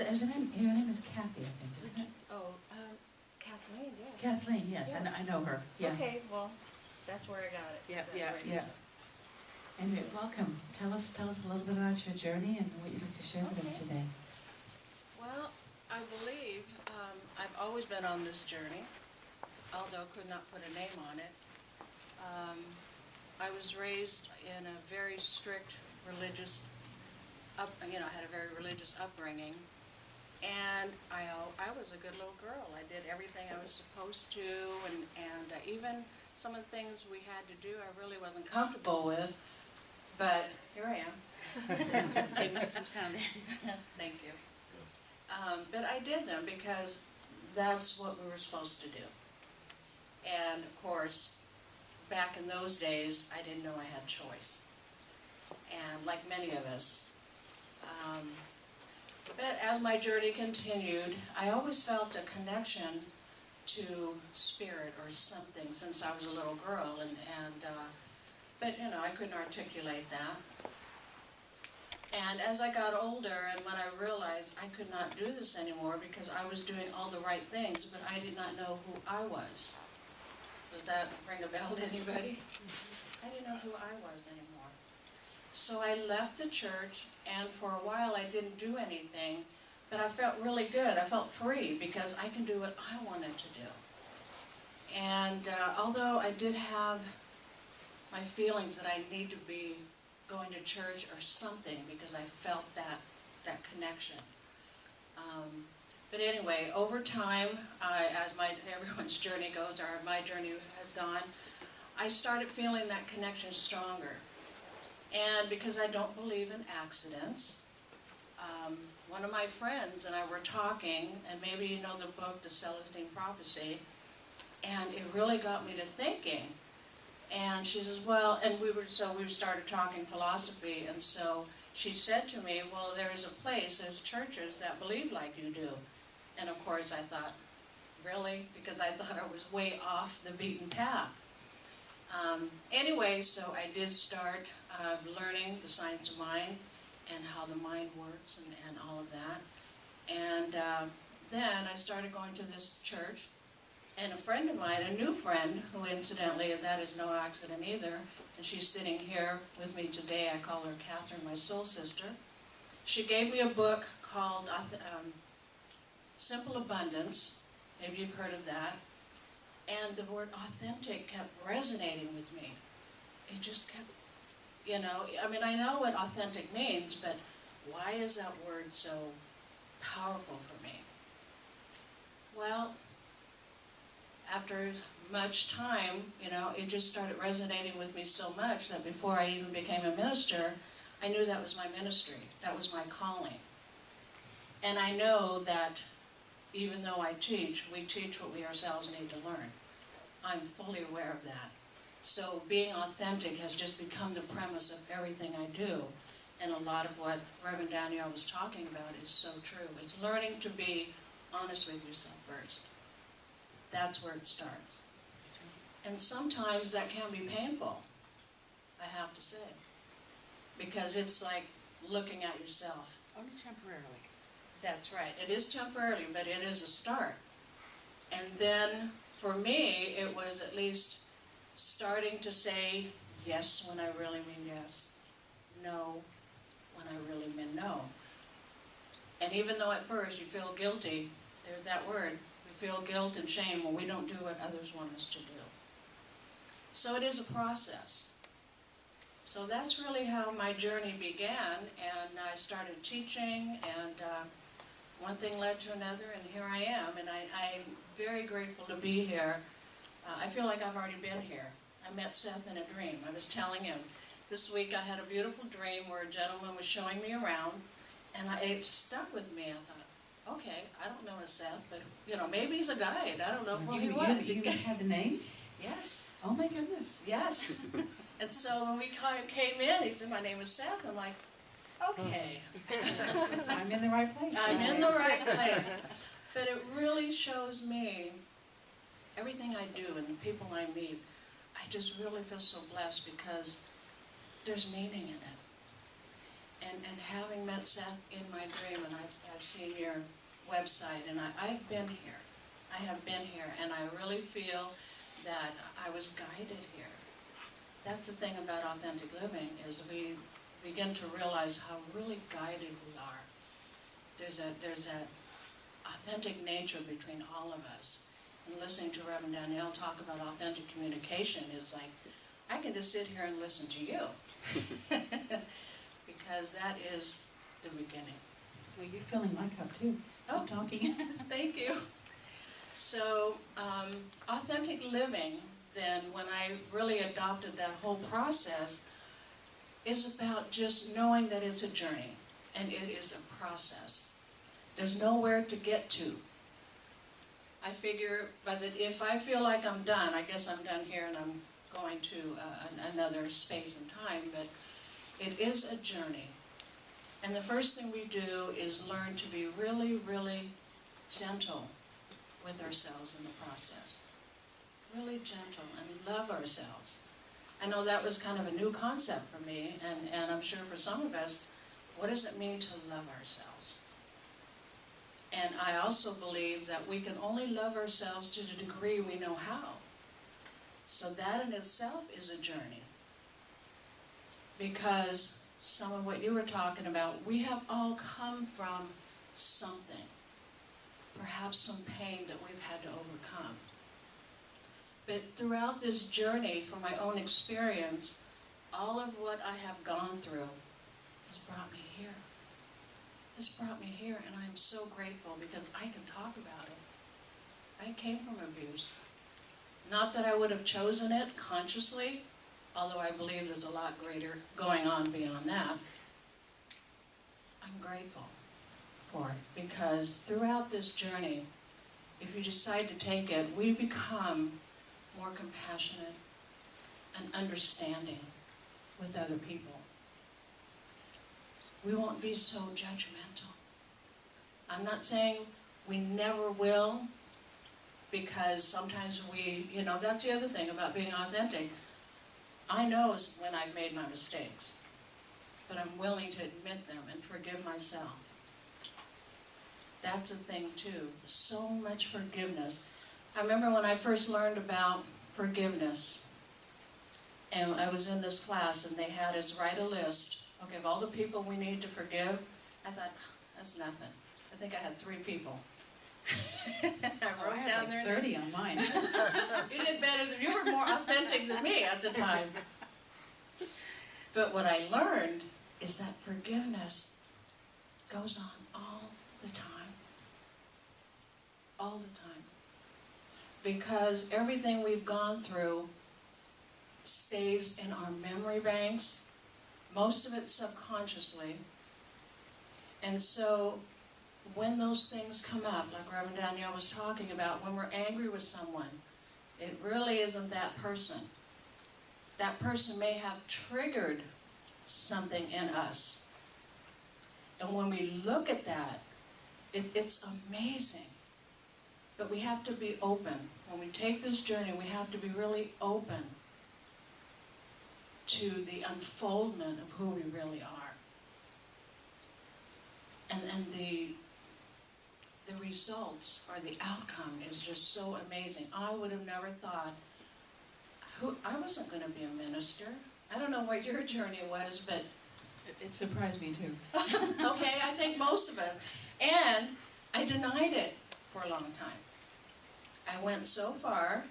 Is her name? Her name is Kathy, I think, isn't it? Oh, Kathleen, yes. Kathleen, yes, Yes. I know her. Yeah. Okay, well, that's where I got it. Yeah. Anyway, welcome. Tell us a little bit about your journey and what you'd like to share with us today. Well, I believe I've always been on this journey, although could not put a name on it. I was raised in a very strict religious, had a very religious upbringing, and I was a good little girl. I did everything I was supposed to, and even some of the things we had to do I really wasn't comfortable with, but here I am. Some sound there. Thank you. But I did them because that's what we were supposed to do. And of course, back in those days, I didn't know I had choice. And like many of us. But as my journey continued, I always felt a connection to spirit or something since I was a little girl. But I couldn't articulate that. And as I got older, and when I realized I could not do this anymore because I was doing all the right things, but I did not know who I was. Does that ring a bell to anybody? I didn't know who I was anymore. So I left the church, and for a while I didn't do anything, but I felt really good. I felt free because I can do what I wanted to do. And although I did have my feelings that I need to be going to church or something because I felt that connection. But anyway, over time, as everyone's journey goes, or my journey has gone, I started feeling that connection stronger. And because I don't believe in accidents, one of my friends and I were talking, and maybe you know the book, The Celestine Prophecy, and it really got me to thinking. And she says, well, and we started talking philosophy, and so she said to me, well, there's churches that believe like you do. And of course I thought, really? Because I thought I was way off the beaten path. Anyway, so I did start learning the science of mind and how the mind works and all of that. And then I started going to this church. And a friend of mine, a new friend, who incidentally, that is no accident either, and she's sitting here with me today, I call her Catherine, my soul sister. She gave me a book called Simple Abundance, maybe you've heard of that, and the word authentic kept resonating with me. It just kept, I know what authentic means, but why is that word so powerful for me? Well, after much time, it just started resonating with me so much that before I even became a minister, I knew that was my ministry. That was my calling. And I know that even though we teach what we ourselves need to learn. I'm fully aware of that. So being authentic has just become the premise of everything I do. And a lot of what Reverend Danielle was talking about is so true. It's learning to be honest with yourself first. That's where it starts. And sometimes that can be painful, I have to say. Because it's like looking at yourself. Only temporarily. That's right. It is temporarily, but it is a start. And then, for me, it was at least starting to say yes when I really mean yes, no when I really mean no. And even though at first you feel guilty, there's that word, we feel guilt and shame when we don't do what others want us to do. So it is a process. So that's really how my journey began, and I started teaching, and one thing led to another, and here I am, and I'm very grateful to be here. I feel like I've already been here. I met Seth in a dream. I was telling him, this week I had a beautiful dream where a gentleman was showing me around, and it stuck with me. I thought, okay, I don't know a Seth, but maybe he's a guide. I don't know who he was. You had the name? Yes. Oh my goodness. Yes. And so when we came in, he said, my name is Seth. I'm like, okay. I'm in the right place. I'm in the right place. But it really shows me everything I do and the people I meet, I just really feel so blessed because there's meaning in it. And having met Seth in my dream, and I've seen your website, and I've been here. I have been here, and I really feel that I was guided here. That's the thing about authentic living, is we begin to realize how really guided we are. There's a authentic nature between all of us. And listening to Reverend Danielle talk about authentic communication is like, I can just sit here and listen to you. Because that is the beginning. Well, you're filling my cup too. Oh. I'm talking. Thank you. So, authentic living, then, when I really adopted that whole process, is about just knowing that it's a journey, and it is a process. There's nowhere to get to. I figure, but that if I feel like I'm done, I guess I'm done here and I'm going to another space and time, but it is a journey. And the first thing we do is learn to be really, really gentle with ourselves in the process. Really gentle and love ourselves. I know that was kind of a new concept for me, and I'm sure for some of us, what does it mean to love ourselves? And I also believe that we can only love ourselves to the degree we know how. So that in itself is a journey. Because some of what you were talking about, we have all come from something. Perhaps some pain that we've had to overcome. But throughout this journey, from my own experience, all of what I have gone through has brought me here. It's brought me here, and I am so grateful because I can talk about it. I came from abuse. Not that I would have chosen it consciously, although I believe there's a lot greater going on beyond that. I'm grateful for it because throughout this journey, if you decide to take it, we become more compassionate and understanding with other people. We won't be so judgmental. I'm not saying we never will, because sometimes that's the other thing about being authentic. I know when I've made my mistakes, but I'm willing to admit them and forgive myself. That's a thing too, so much forgiveness. I remember when I first learned about forgiveness, and I was in this class and they had us write a list, okay, of all the people we need to forgive. I thought, that's nothing. I think I had 3 people. I wrote I down had like their 30 on mine. You did better than you were more authentic than me at the time. But what I learned is that forgiveness goes on all the time. All the time. Because everything we've gone through stays in our memory banks, most of it subconsciously. And so when those things come up, like Reverend Danielle was talking about, when we're angry with someone, it really isn't that person. That person may have triggered something in us. And when we look at that, it's amazing. But we have to be open. When we take this journey, we have to be really open to the unfoldment of who we really are. And the results or the outcome is just so amazing. I would have never thought, I wasn't going to be a minister. I don't know what your journey was, but It surprised me too. okay, I think most of it. And I denied it for a long time. I went so far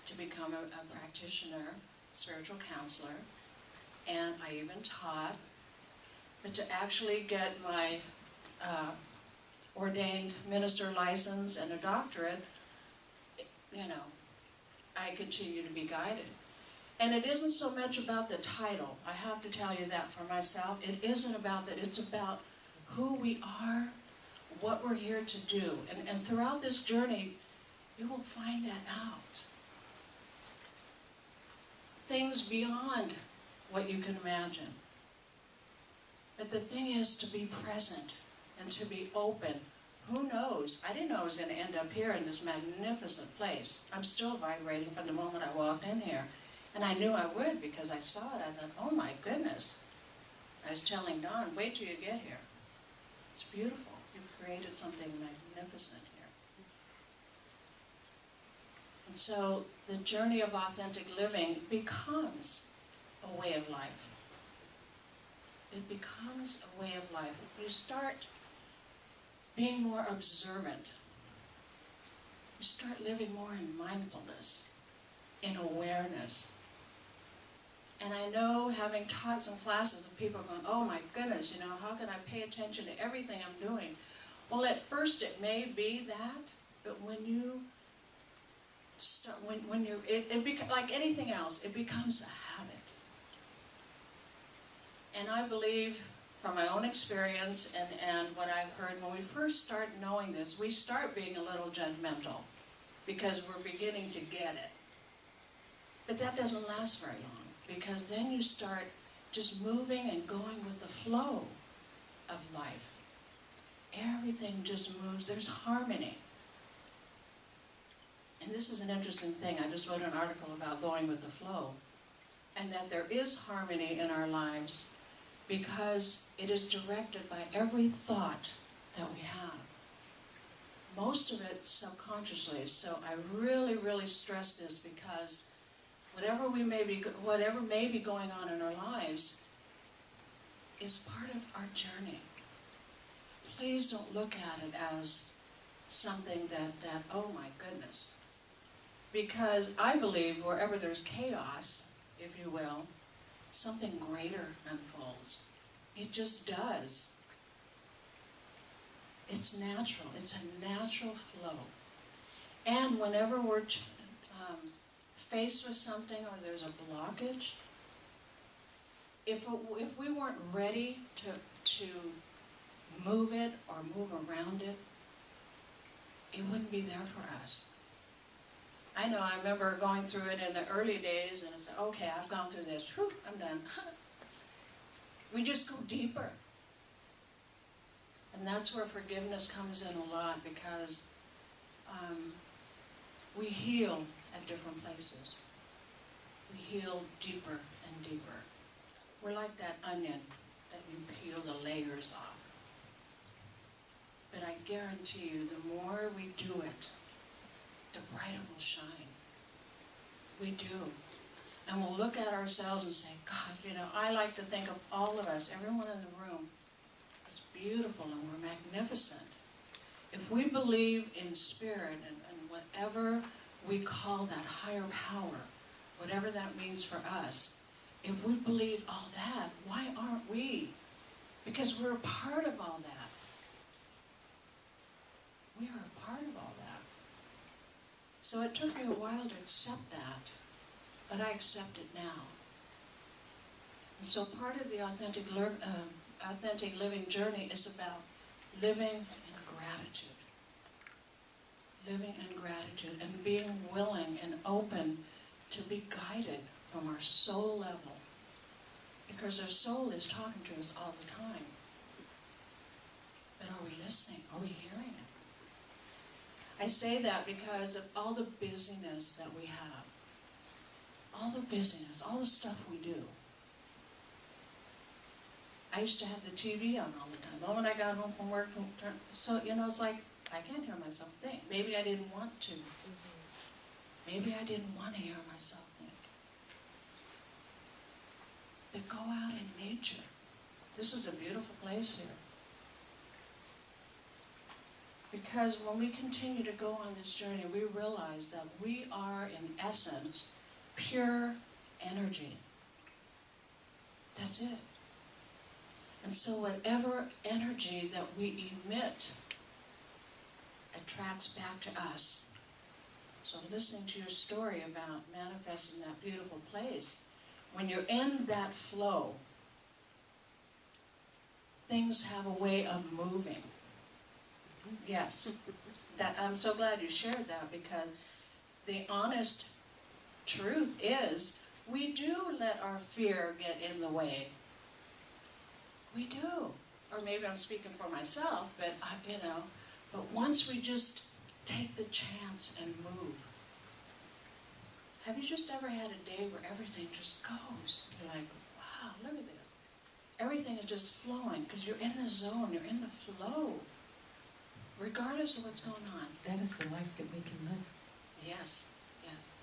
to become a practitioner, spiritual counselor, and I even taught. But to actually get my ordained minister license and a doctorate, I continue to be guided. And it isn't so much about the title. I have to tell you that for myself. It isn't about that. It's about who we are, what we're here to do. And throughout this journey, you will find that out. Things beyond what you can imagine. But the thing is to be present and to be open. Who knows? I didn't know I was going to end up here in this magnificent place. I'm still vibrating from the moment I walked in here. And I knew I would because I saw it. I thought, oh my goodness. I was telling Dawn, wait till you get here. It's beautiful. You've created something magnificent here. And so the journey of authentic living becomes a way of life. It becomes a way of life. You start being more observant. You start living more in mindfulness, in awareness. And I know, having taught some classes, and people are going, oh my goodness, you know, how can I pay attention to everything I'm doing? Well, at first it may be that, but when you start, when you're, like anything else, it becomes a habit. And I believe, from my own experience and what I've heard, when we first start knowing this, we start being a little judgmental because we're beginning to get it. But that doesn't last very long, because then you start just moving and going with the flow of life. Everything just moves. There's harmony. And this is an interesting thing. I just wrote an article about going with the flow, and that there is harmony in our lives because it is directed by every thought that we have. Most of it subconsciously. So I really, really stress this, because whatever may be going on in our lives is part of our journey. Please don't look at it as something that oh my goodness. Because I believe wherever there's chaos, if you will, something greater unfolds. It just does. It's natural. It's a natural flow. And whenever we're faced with something or there's a blockage, if we weren't ready to move it or move around it, it wouldn't be there for us. I know, I remember going through it in the early days, and I said, okay, I've gone through this, whew, I'm done. We just go deeper. And that's where forgiveness comes in a lot, because we heal at different places. We heal deeper and deeper. We're like that onion that you peel the layers off. But I guarantee you, the more we do it, the brighter will shine. We do. And we'll look at ourselves and say, God, you know, I like to think of all of us, everyone in the room, as beautiful, and we're magnificent. If we believe in spirit and whatever we call that higher power, whatever that means for us, if we believe all that, why aren't we? Because we're a part of all that. We are a part of all that. So it took me a while to accept that, but I accept it now. And so part of the authentic living journey is about living in gratitude. Living in gratitude and being willing and open to be guided from our soul level. Because our soul is talking to us all the time. But are we listening? Are we hearing it? I say that because of all the busyness that we have. All the busyness, all the stuff we do. I used to have the TV on all the time. Well, when I got home from work, so, you know, it's like, I can't hear myself think. Maybe I didn't want to. Maybe I didn't want to hear myself think. But go out in nature. This is a beautiful place here. Because when we continue to go on this journey, we realize that we are, in essence, pure energy. That's it. And so whatever energy that we emit attracts back to us. So listening to your story about manifesting that beautiful place, when you're in that flow, things have a way of moving. Yes, that I'm so glad you shared that, because the honest truth is we do let our fear get in the way. We do. Or maybe I'm speaking for myself, but you know, but once we just take the chance and move. Have you just ever had a day where everything just goes? You're like, wow, look at this. Everything is just flowing because you're in the zone, you're in the flow. regardless of what's going on. That is the life that we can live. Yes, yes,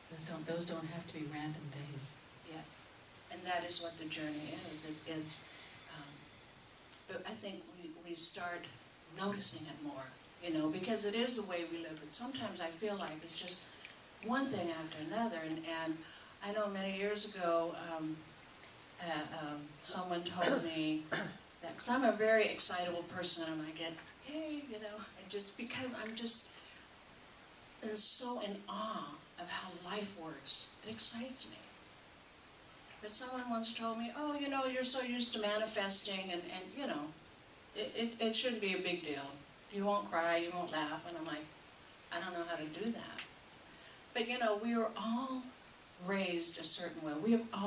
Those don't have to be random days. yes. And that is what the journey is. But I think we start noticing it more, you know, because it is the way we live. But sometimes I feel like it's just one thing after another. And I know many years ago, someone told me that, because I'm a very excitable person, and I get, hey, you know, because I'm just so in awe of how life works. It excites me. But someone once told me, oh, you know, you're so used to manifesting, and you know, it shouldn't be a big deal. You won't cry, you won't laugh. And I'm like, I don't know how to do that. But you know, we were all raised a certain way. We have all